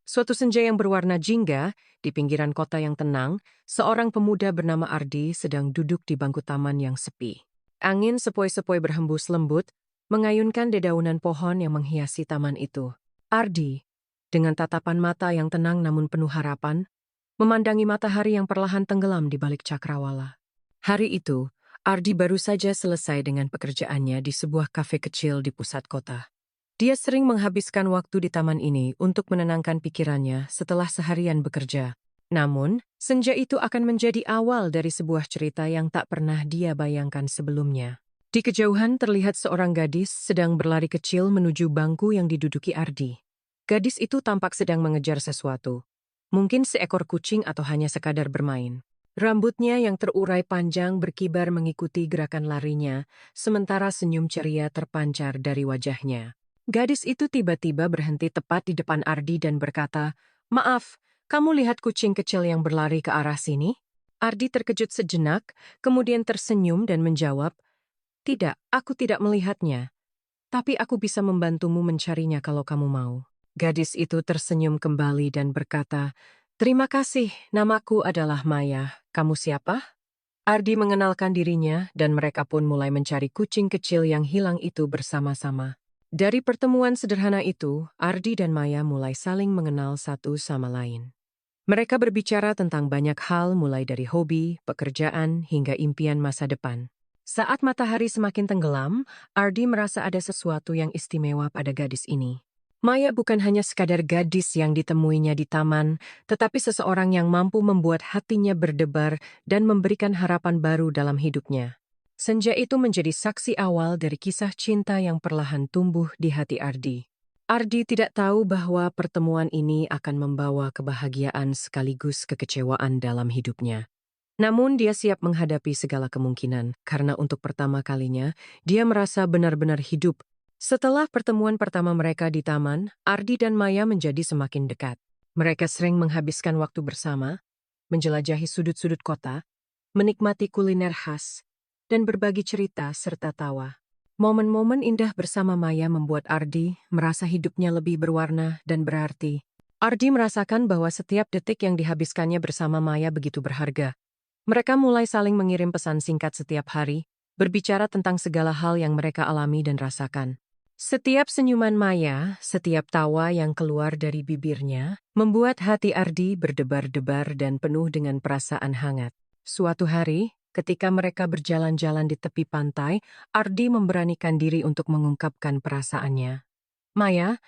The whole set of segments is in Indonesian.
Suatu senja yang berwarna jingga, di pinggiran kota yang tenang, seorang pemuda bernama Ardi sedang duduk di bangku taman yang sepi. Angin sepoi-sepoi berhembus lembut, mengayunkan dedaunan pohon yang menghiasi taman itu. Ardi, dengan tatapan mata yang tenang namun penuh harapan, memandangi matahari yang perlahan tenggelam di balik cakrawala. Hari itu, Ardi baru saja selesai dengan pekerjaannya di sebuah kafe kecil di pusat kota. Dia sering menghabiskan waktu di taman ini untuk menenangkan pikirannya setelah seharian bekerja. Namun, senja itu akan menjadi awal dari sebuah cerita yang tak pernah dia bayangkan sebelumnya. Di kejauhan terlihat seorang gadis sedang berlari kecil menuju bangku yang diduduki Ardi. Gadis itu tampak sedang mengejar sesuatu. Mungkin seekor kucing atau hanya sekadar bermain. Rambutnya yang terurai panjang berkibar mengikuti gerakan larinya, sementara senyum ceria terpancar dari wajahnya. Gadis itu tiba-tiba berhenti tepat di depan Ardi dan berkata, "Maaf, kamu lihat kucing kecil yang berlari ke arah sini?" Ardi terkejut sejenak, kemudian tersenyum dan menjawab, "Tidak, aku tidak melihatnya. Tapi aku bisa membantumu mencarinya kalau kamu mau." Gadis itu tersenyum kembali dan berkata, "Terima kasih, namaku adalah Maya. Kamu siapa?" Ardi mengenalkan dirinya dan mereka pun mulai mencari kucing kecil yang hilang itu bersama-sama. Dari pertemuan sederhana itu, Ardi dan Maya mulai saling mengenal satu sama lain. Mereka berbicara tentang banyak hal mulai dari hobi, pekerjaan, hingga impian masa depan. Saat matahari semakin tenggelam, Ardi merasa ada sesuatu yang istimewa pada gadis ini. Maya bukan hanya sekadar gadis yang ditemuinya di taman, tetapi seseorang yang mampu membuat hatinya berdebar dan memberikan harapan baru dalam hidupnya. Senja itu menjadi saksi awal dari kisah cinta yang perlahan tumbuh di hati Ardi. Ardi tidak tahu bahwa pertemuan ini akan membawa kebahagiaan sekaligus kekecewaan dalam hidupnya. Namun dia siap menghadapi segala kemungkinan, karena untuk pertama kalinya, dia merasa benar-benar hidup. Setelah pertemuan pertama mereka di taman, Ardi dan Maya menjadi semakin dekat. Mereka sering menghabiskan waktu bersama, menjelajahi sudut-sudut kota, menikmati kuliner khas, dan berbagi cerita serta tawa. Momen-momen indah bersama Maya membuat Ardi merasa hidupnya lebih berwarna dan berarti. Ardi merasakan bahwa setiap detik yang dihabiskannya bersama Maya begitu berharga. Mereka mulai saling mengirim pesan singkat setiap hari, berbicara tentang segala hal yang mereka alami dan rasakan. Setiap senyuman Maya, setiap tawa yang keluar dari bibirnya, membuat hati Ardi berdebar-debar dan penuh dengan perasaan hangat. Suatu hari, ketika mereka berjalan-jalan di tepi pantai, Ardi memberanikan diri untuk mengungkapkan perasaannya. "Maya,"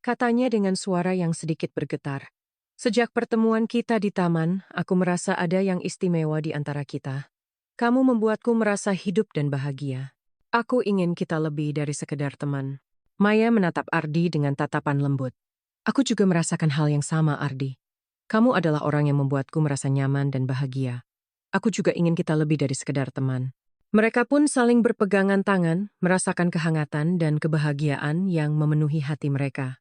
katanya dengan suara yang sedikit bergetar. "Sejak pertemuan kita di taman, aku merasa ada yang istimewa di antara kita. Kamu membuatku merasa hidup dan bahagia. Aku ingin kita lebih dari sekedar teman." Maya menatap Ardi dengan tatapan lembut. "Aku juga merasakan hal yang sama, Ardi. Kamu adalah orang yang membuatku merasa nyaman dan bahagia. Aku juga ingin kita lebih dari sekedar teman." Mereka pun saling berpegangan tangan, merasakan kehangatan dan kebahagiaan yang memenuhi hati mereka.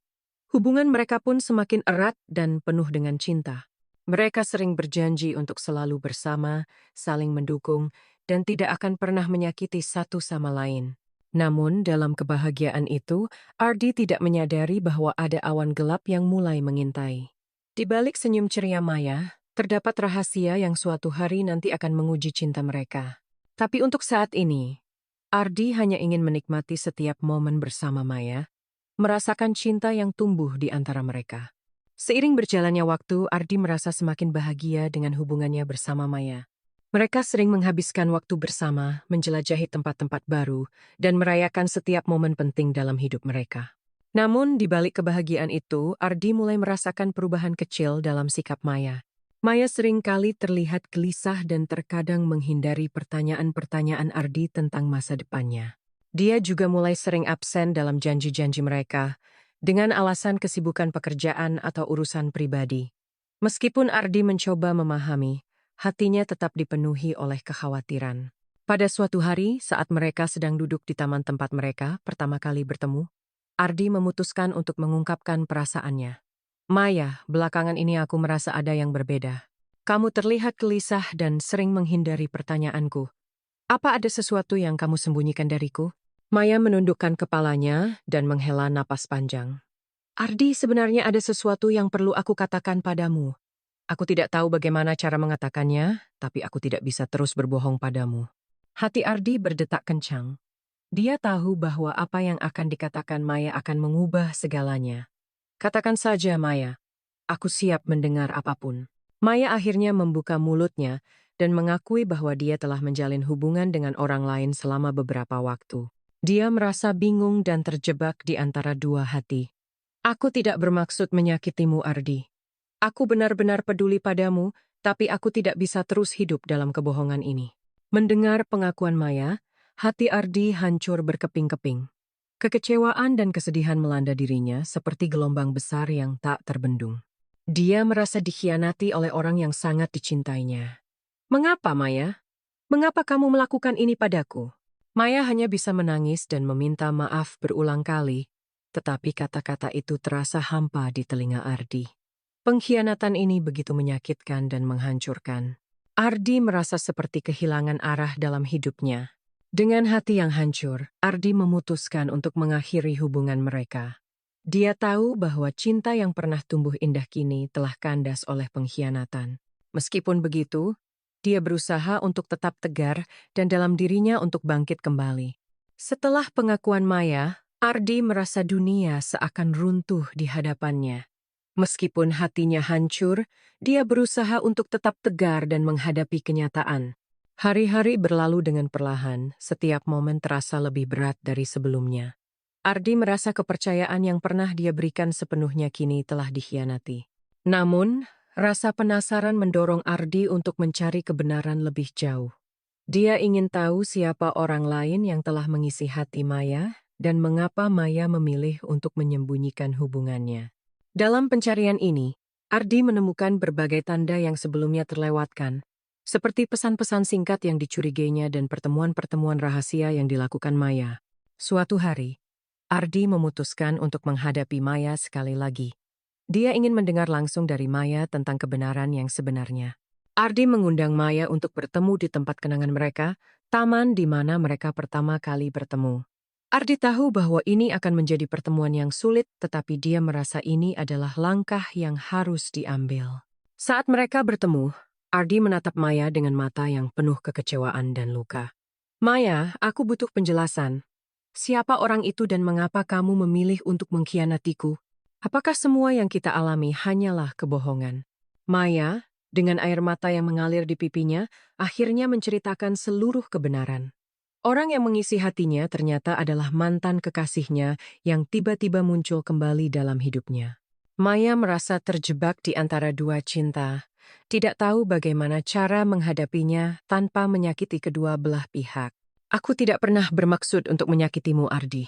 Hubungan mereka pun semakin erat dan penuh dengan cinta. Mereka sering berjanji untuk selalu bersama, saling mendukung, dan tidak akan pernah menyakiti satu sama lain. Namun, dalam kebahagiaan itu, Ardi tidak menyadari bahwa ada awan gelap yang mulai mengintai. Di balik senyum ceria Maya, terdapat rahasia yang suatu hari nanti akan menguji cinta mereka. Tapi untuk saat ini, Ardi hanya ingin menikmati setiap momen bersama Maya, merasakan cinta yang tumbuh di antara mereka. Seiring berjalannya waktu, Ardi merasa semakin bahagia dengan hubungannya bersama Maya. Mereka sering menghabiskan waktu bersama, menjelajahi tempat-tempat baru, dan merayakan setiap momen penting dalam hidup mereka. Namun, di balik kebahagiaan itu, Ardi mulai merasakan perubahan kecil dalam sikap Maya. Maya seringkali terlihat gelisah dan terkadang menghindari pertanyaan-pertanyaan Ardi tentang masa depannya. Dia juga mulai sering absen dalam janji-janji mereka, dengan alasan kesibukan pekerjaan atau urusan pribadi. Meskipun Ardi mencoba memahami, hatinya tetap dipenuhi oleh kekhawatiran. Pada suatu hari, saat mereka sedang duduk di taman tempat mereka pertama kali bertemu, Ardi memutuskan untuk mengungkapkan perasaannya. "Maya, belakangan ini aku merasa ada yang berbeda. Kamu terlihat gelisah dan sering menghindari pertanyaanku. Apa ada sesuatu yang kamu sembunyikan dariku?" Maya menundukkan kepalanya dan menghela napas panjang. Ardi, sebenarnya ada sesuatu yang perlu aku katakan padamu. Aku tidak tahu bagaimana cara mengatakannya, tapi aku tidak bisa terus berbohong padamu. Hati Ardi berdetak kencang. Dia tahu bahwa apa yang akan dikatakan Maya akan mengubah segalanya. Katakan saja, Maya. Aku siap mendengar apapun. Maya akhirnya membuka mulutnya dan mengakui bahwa dia telah menjalin hubungan dengan orang lain selama beberapa waktu. Dia merasa bingung dan terjebak di antara dua hati. Aku tidak bermaksud menyakitimu, Ardi. Aku benar-benar peduli padamu, tapi aku tidak bisa terus hidup dalam kebohongan ini. Mendengar pengakuan Maya, hati Ardi hancur berkeping-keping. Kekecewaan dan kesedihan melanda dirinya seperti gelombang besar yang tak terbendung. Dia merasa dikhianati oleh orang yang sangat dicintainya. Mengapa, Maya? Mengapa kamu melakukan ini padaku? Maya hanya bisa menangis dan meminta maaf berulang kali, tetapi kata-kata itu terasa hampa di telinga Ardi. Pengkhianatan ini begitu menyakitkan dan menghancurkan. Ardi merasa seperti kehilangan arah dalam hidupnya. Dengan hati yang hancur, Ardi memutuskan untuk mengakhiri hubungan mereka. Dia tahu bahwa cinta yang pernah tumbuh indah kini telah kandas oleh pengkhianatan. Meskipun begitu, dia berusaha untuk tetap tegar dan dalam dirinya untuk bangkit kembali. Setelah pengakuan Maya, Ardi merasa dunia seakan runtuh di hadapannya. Meskipun hatinya hancur, dia berusaha untuk tetap tegar dan menghadapi kenyataan. Hari-hari berlalu dengan perlahan, setiap momen terasa lebih berat dari sebelumnya. Ardi merasa kepercayaan yang pernah dia berikan sepenuhnya kini telah dikhianati. Namun, rasa penasaran mendorong Ardi untuk mencari kebenaran lebih jauh. Dia ingin tahu siapa orang lain yang telah mengisi hati Maya dan mengapa Maya memilih untuk menyembunyikan hubungannya. Dalam pencarian ini, Ardi menemukan berbagai tanda yang sebelumnya terlewatkan, seperti pesan-pesan singkat yang dicurigainya dan pertemuan-pertemuan rahasia yang dilakukan Maya. Suatu hari, Ardi memutuskan untuk menghadapi Maya sekali lagi. Dia ingin mendengar langsung dari Maya tentang kebenaran yang sebenarnya. Ardi mengundang Maya untuk bertemu di tempat kenangan mereka, taman di mana mereka pertama kali bertemu. Ardi tahu bahwa ini akan menjadi pertemuan yang sulit, tetapi dia merasa ini adalah langkah yang harus diambil. Saat mereka bertemu, Ardi menatap Maya dengan mata yang penuh kekecewaan dan luka. Maya, aku butuh penjelasan. Siapa orang itu dan mengapa kamu memilih untuk mengkhianatiku? Apakah semua yang kita alami hanyalah kebohongan? Maya, dengan air mata yang mengalir di pipinya, akhirnya menceritakan seluruh kebenaran. Orang yang mengisi hatinya ternyata adalah mantan kekasihnya yang tiba-tiba muncul kembali dalam hidupnya. Maya merasa terjebak di antara dua cinta, tidak tahu bagaimana cara menghadapinya tanpa menyakiti kedua belah pihak. Aku tidak pernah bermaksud untuk menyakitimu, Ardi.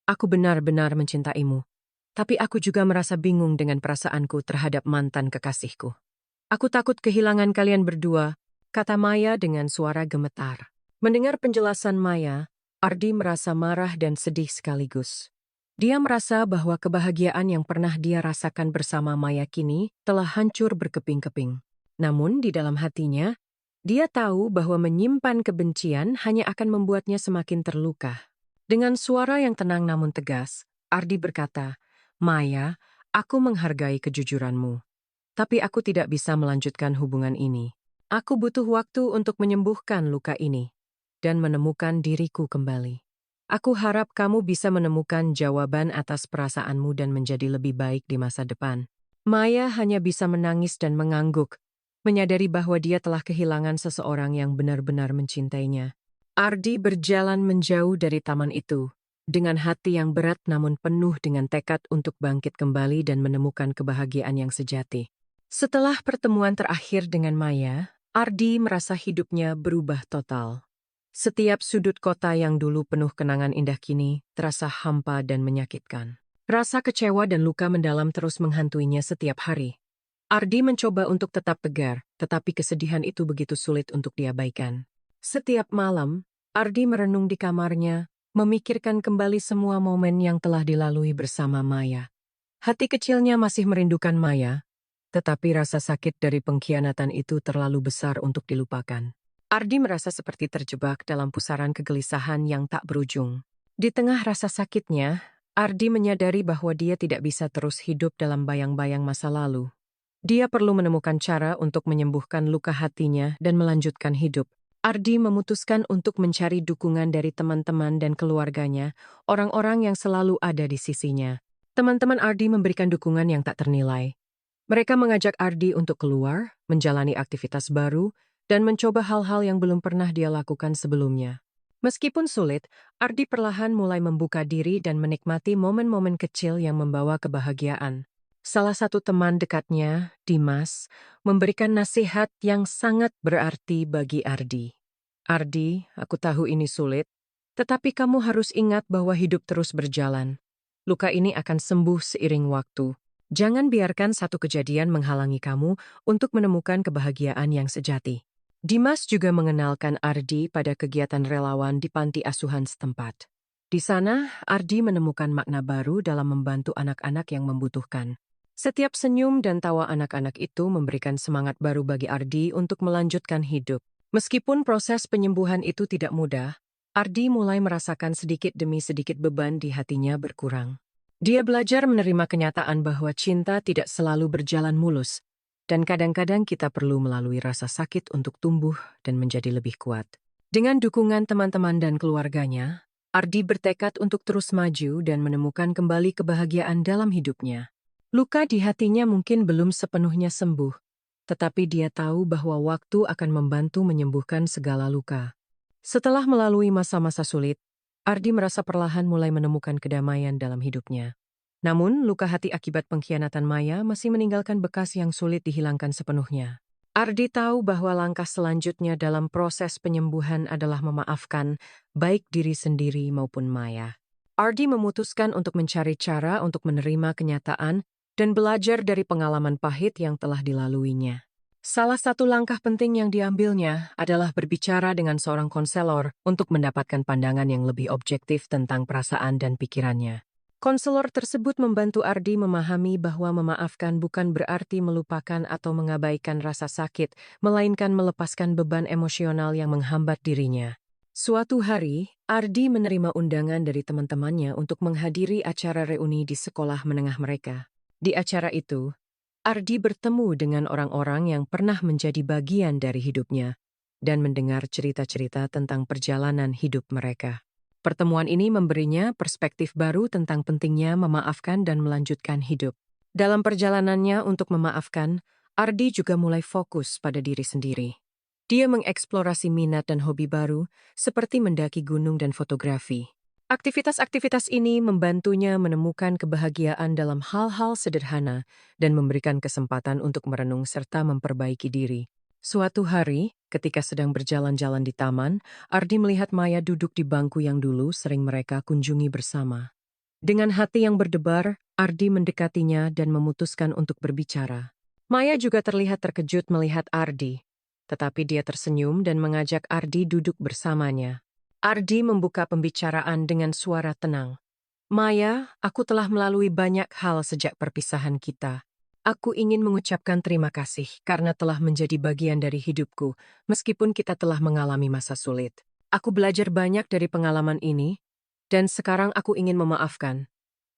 Aku benar-benar mencintaimu. Tapi aku juga merasa bingung dengan perasaanku terhadap mantan kekasihku. Aku takut kehilangan kalian berdua, kata Maya dengan suara gemetar. Mendengar penjelasan Maya, Ardi merasa marah dan sedih sekaligus. Dia merasa bahwa kebahagiaan yang pernah dia rasakan bersama Maya kini telah hancur berkeping-keping. Namun di dalam hatinya, dia tahu bahwa menyimpan kebencian hanya akan membuatnya semakin terluka. Dengan suara yang tenang namun tegas, Ardi berkata, Maya, aku menghargai kejujuranmu. Tapi aku tidak bisa melanjutkan hubungan ini. Aku butuh waktu untuk menyembuhkan luka ini dan menemukan diriku kembali. Aku harap kamu bisa menemukan jawaban atas perasaanmu dan menjadi lebih baik di masa depan. Maya hanya bisa menangis dan mengangguk, menyadari bahwa dia telah kehilangan seseorang yang benar-benar mencintainya. Ardi berjalan menjauh dari taman itu, dengan hati yang berat namun penuh dengan tekad untuk bangkit kembali dan menemukan kebahagiaan yang sejati. Setelah pertemuan terakhir dengan Maya, Ardi merasa hidupnya berubah total. Setiap sudut kota yang dulu penuh kenangan indah kini terasa hampa dan menyakitkan. Rasa kecewa dan luka mendalam terus menghantuinya setiap hari. Ardi mencoba untuk tetap tegar, tetapi kesedihan itu begitu sulit untuk diabaikan. Setiap malam, Ardi merenung di kamarnya, memikirkan kembali semua momen yang telah dilalui bersama Maya. Hati kecilnya masih merindukan Maya, tetapi rasa sakit dari pengkhianatan itu terlalu besar untuk dilupakan. Ardi merasa seperti terjebak dalam pusaran kegelisahan yang tak berujung. Di tengah rasa sakitnya, Ardi menyadari bahwa dia tidak bisa terus hidup dalam bayang-bayang masa lalu. Dia perlu menemukan cara untuk menyembuhkan luka hatinya dan melanjutkan hidup. Ardi memutuskan untuk mencari dukungan dari teman-teman dan keluarganya, orang-orang yang selalu ada di sisinya. Teman-teman Ardi memberikan dukungan yang tak ternilai. Mereka mengajak Ardi untuk keluar, menjalani aktivitas baru, dan mencoba hal-hal yang belum pernah dia lakukan sebelumnya. Meskipun sulit, Ardi perlahan mulai membuka diri dan menikmati momen-momen kecil yang membawa kebahagiaan. Salah satu teman dekatnya, Dimas, memberikan nasihat yang sangat berarti bagi Ardi. Ardi, aku tahu ini sulit, tetapi kamu harus ingat bahwa hidup terus berjalan. Luka ini akan sembuh seiring waktu. Jangan biarkan satu kejadian menghalangi kamu untuk menemukan kebahagiaan yang sejati. Dimas juga mengenalkan Ardi pada kegiatan relawan di panti asuhan setempat. Di sana, Ardi menemukan makna baru dalam membantu anak-anak yang membutuhkan. Setiap senyum dan tawa anak-anak itu memberikan semangat baru bagi Ardi untuk melanjutkan hidup. Meskipun proses penyembuhan itu tidak mudah, Ardi mulai merasakan sedikit demi sedikit beban di hatinya berkurang. Dia belajar menerima kenyataan bahwa cinta tidak selalu berjalan mulus, dan kadang-kadang kita perlu melalui rasa sakit untuk tumbuh dan menjadi lebih kuat. Dengan dukungan teman-teman dan keluarganya, Ardi bertekad untuk terus maju dan menemukan kembali kebahagiaan dalam hidupnya. Luka di hatinya mungkin belum sepenuhnya sembuh, tetapi dia tahu bahwa waktu akan membantu menyembuhkan segala luka. Setelah melalui masa-masa sulit, Ardi merasa perlahan mulai menemukan kedamaian dalam hidupnya. Namun, luka hati akibat pengkhianatan Maya masih meninggalkan bekas yang sulit dihilangkan sepenuhnya. Ardi tahu bahwa langkah selanjutnya dalam proses penyembuhan adalah memaafkan, baik diri sendiri maupun Maya. Ardi memutuskan untuk mencari cara untuk menerima kenyataan dan belajar dari pengalaman pahit yang telah dilaluinya. Salah satu langkah penting yang diambilnya adalah berbicara dengan seorang konselor untuk mendapatkan pandangan yang lebih objektif tentang perasaan dan pikirannya. Konselor tersebut membantu Ardi memahami bahwa memaafkan bukan berarti melupakan atau mengabaikan rasa sakit, melainkan melepaskan beban emosional yang menghambat dirinya. Suatu hari, Ardi menerima undangan dari teman-temannya untuk menghadiri acara reuni di sekolah menengah mereka. Di acara itu, Ardi bertemu dengan orang-orang yang pernah menjadi bagian dari hidupnya dan mendengar cerita-cerita tentang perjalanan hidup mereka. Pertemuan ini memberinya perspektif baru tentang pentingnya memaafkan dan melanjutkan hidup. Dalam perjalanannya untuk memaafkan, Ardi juga mulai fokus pada diri sendiri. Dia mengeksplorasi minat dan hobi baru, seperti mendaki gunung dan fotografi. Aktivitas-aktivitas ini membantunya menemukan kebahagiaan dalam hal-hal sederhana dan memberikan kesempatan untuk merenung serta memperbaiki diri. Suatu hari, ketika sedang berjalan-jalan di taman, Ardi melihat Maya duduk di bangku yang dulu sering mereka kunjungi bersama. Dengan hati yang berdebar, Ardi mendekatinya dan memutuskan untuk berbicara. Maya juga terlihat terkejut melihat Ardi, tetapi dia tersenyum dan mengajak Ardi duduk bersamanya. Ardi membuka pembicaraan dengan suara tenang. Maya, aku telah melalui banyak hal sejak perpisahan kita. Aku ingin mengucapkan terima kasih karena telah menjadi bagian dari hidupku, meskipun kita telah mengalami masa sulit. Aku belajar banyak dari pengalaman ini, dan sekarang aku ingin memaafkan,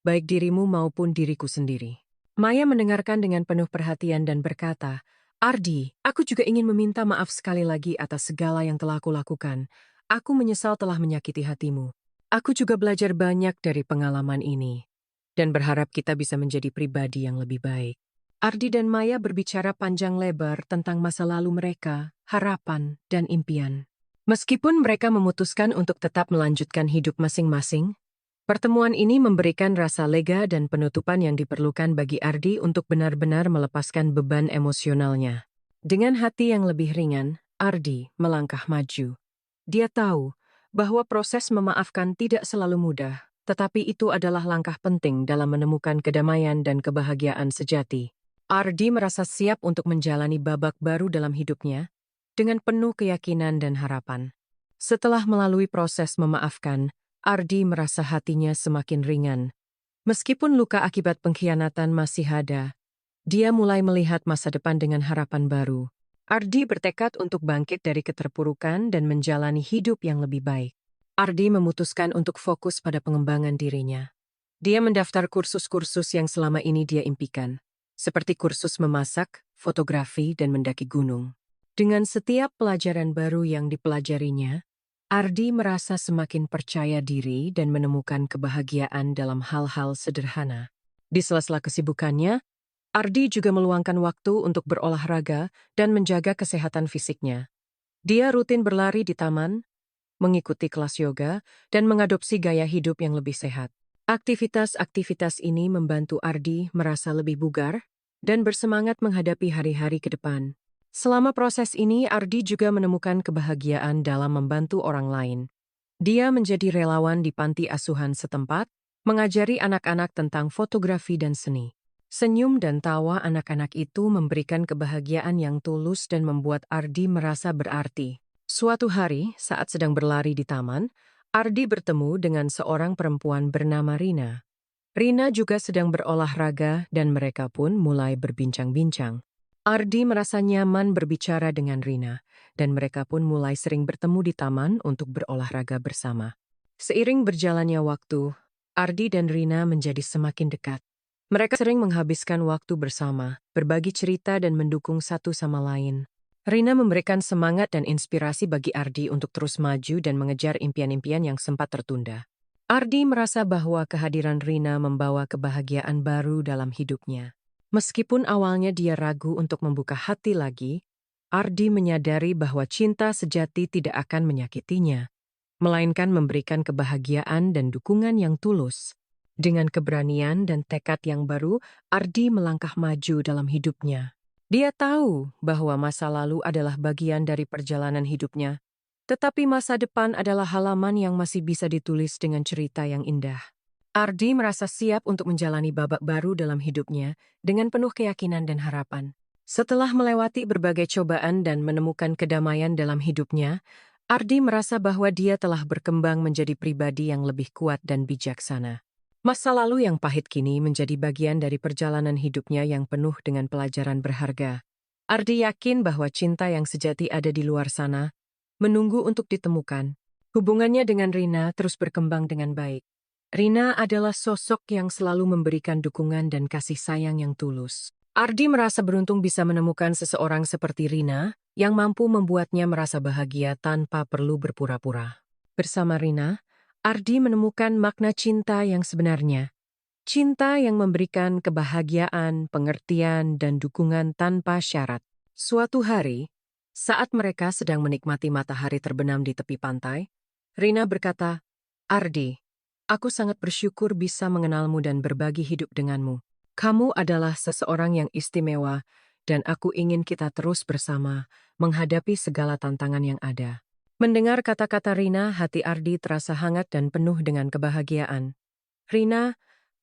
baik dirimu maupun diriku sendiri. Maya mendengarkan dengan penuh perhatian dan berkata, Ardi, aku juga ingin meminta maaf sekali lagi atas segala yang telah aku lakukan. Aku menyesal telah menyakiti hatimu. Aku juga belajar banyak dari pengalaman ini, dan berharap kita bisa menjadi pribadi yang lebih baik. Ardi dan Maya berbicara panjang lebar tentang masa lalu mereka, harapan, dan impian. Meskipun mereka memutuskan untuk tetap melanjutkan hidup masing-masing, pertemuan ini memberikan rasa lega dan penutupan yang diperlukan bagi Ardi untuk benar-benar melepaskan beban emosionalnya. Dengan hati yang lebih ringan, Ardi melangkah maju. Dia tahu bahwa proses memaafkan tidak selalu mudah, tetapi itu adalah langkah penting dalam menemukan kedamaian dan kebahagiaan sejati. Ardi merasa siap untuk menjalani babak baru dalam hidupnya dengan penuh keyakinan dan harapan. Setelah melalui proses memaafkan, Ardi merasa hatinya semakin ringan. Meskipun luka akibat pengkhianatan masih ada, dia mulai melihat masa depan dengan harapan baru. Ardi bertekad untuk bangkit dari keterpurukan dan menjalani hidup yang lebih baik. Ardi memutuskan untuk fokus pada pengembangan dirinya. Dia mendaftar kursus-kursus yang selama ini dia impikan, seperti kursus memasak, fotografi, dan mendaki gunung. Dengan setiap pelajaran baru yang dipelajarinya, Ardi merasa semakin percaya diri dan menemukan kebahagiaan dalam hal-hal sederhana. Di sela-sela kesibukannya, Ardi juga meluangkan waktu untuk berolahraga dan menjaga kesehatan fisiknya. Dia rutin berlari di taman, mengikuti kelas yoga, dan mengadopsi gaya hidup yang lebih sehat. Aktivitas-aktivitas ini membantu Ardi merasa lebih bugar dan bersemangat menghadapi hari-hari ke depan. Selama proses ini, Ardi juga menemukan kebahagiaan dalam membantu orang lain. Dia menjadi relawan di panti asuhan setempat, mengajari anak-anak tentang fotografi dan seni. Senyum dan tawa anak-anak itu memberikan kebahagiaan yang tulus dan membuat Ardi merasa berarti. Suatu hari, saat sedang berlari di taman, Ardi bertemu dengan seorang perempuan bernama Rina. Rina juga sedang berolahraga dan mereka pun mulai berbincang-bincang. Ardi merasa nyaman berbicara dengan Rina, dan mereka pun mulai sering bertemu di taman untuk berolahraga bersama. Seiring berjalannya waktu, Ardi dan Rina menjadi semakin dekat. Mereka sering menghabiskan waktu bersama, berbagi cerita dan mendukung satu sama lain. Rina memberikan semangat dan inspirasi bagi Ardi untuk terus maju dan mengejar impian-impian yang sempat tertunda. Ardi merasa bahwa kehadiran Rina membawa kebahagiaan baru dalam hidupnya. Meskipun awalnya dia ragu untuk membuka hati lagi, Ardi menyadari bahwa cinta sejati tidak akan menyakitinya, melainkan memberikan kebahagiaan dan dukungan yang tulus. Dengan keberanian dan tekad yang baru, Ardi melangkah maju dalam hidupnya. Dia tahu bahwa masa lalu adalah bagian dari perjalanan hidupnya, tetapi masa depan adalah halaman yang masih bisa ditulis dengan cerita yang indah. Ardi merasa siap untuk menjalani babak baru dalam hidupnya dengan penuh keyakinan dan harapan. Setelah melewati berbagai cobaan dan menemukan kedamaian dalam hidupnya, Ardi merasa bahwa dia telah berkembang menjadi pribadi yang lebih kuat dan bijaksana. Masa lalu yang pahit kini menjadi bagian dari perjalanan hidupnya yang penuh dengan pelajaran berharga. Ardi yakin bahwa cinta yang sejati ada di luar sana, menunggu untuk ditemukan. Hubungannya dengan Rina terus berkembang dengan baik. Rina adalah sosok yang selalu memberikan dukungan dan kasih sayang yang tulus. Ardi merasa beruntung bisa menemukan seseorang seperti Rina yang mampu membuatnya merasa bahagia tanpa perlu berpura-pura. Bersama Rina, Ardi menemukan makna cinta yang sebenarnya. Cinta yang memberikan kebahagiaan, pengertian, dan dukungan tanpa syarat. Suatu hari, saat mereka sedang menikmati matahari terbenam di tepi pantai, Rina berkata, "Ardi, aku sangat bersyukur bisa mengenalmu dan berbagi hidup denganmu. Kamu adalah seseorang yang istimewa, dan aku ingin kita terus bersama menghadapi segala tantangan yang ada." Mendengar kata-kata Rina, hati Ardi terasa hangat dan penuh dengan kebahagiaan. "Rina,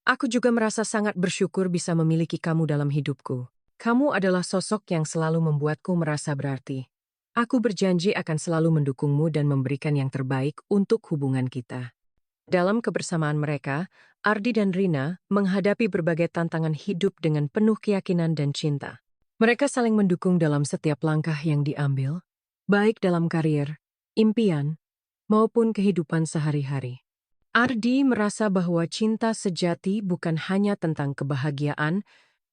aku juga merasa sangat bersyukur bisa memiliki kamu dalam hidupku. Kamu adalah sosok yang selalu membuatku merasa berarti. Aku berjanji akan selalu mendukungmu dan memberikan yang terbaik untuk hubungan kita." Dalam kebersamaan mereka, Ardi dan Rina menghadapi berbagai tantangan hidup dengan penuh keyakinan dan cinta. Mereka saling mendukung dalam setiap langkah yang diambil, baik dalam karir, impian, maupun kehidupan sehari-hari. Ardi merasa bahwa cinta sejati bukan hanya tentang kebahagiaan,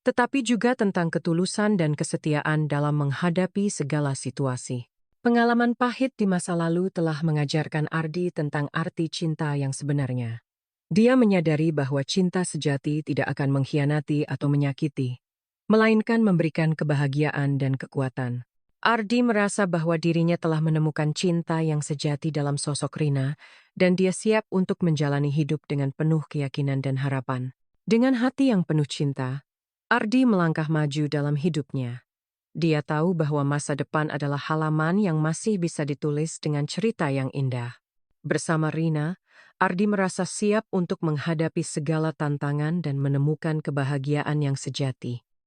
tetapi juga tentang ketulusan dan kesetiaan dalam menghadapi segala situasi. Pengalaman pahit di masa lalu telah mengajarkan Ardi tentang arti cinta yang sebenarnya. Dia menyadari bahwa cinta sejati tidak akan mengkhianati atau menyakiti, melainkan memberikan kebahagiaan dan kekuatan. Ardi merasa bahwa dirinya telah menemukan cinta yang sejati dalam sosok Rina, dan dia siap untuk menjalani hidup dengan penuh keyakinan dan harapan. Dengan hati yang penuh cinta, Ardi melangkah maju dalam hidupnya. Dia tahu bahwa masa depan adalah halaman yang masih bisa ditulis dengan cerita yang indah. Bersama Rina, Ardi merasa siap untuk menghadapi segala tantangan dan menemukan kebahagiaan yang sejati.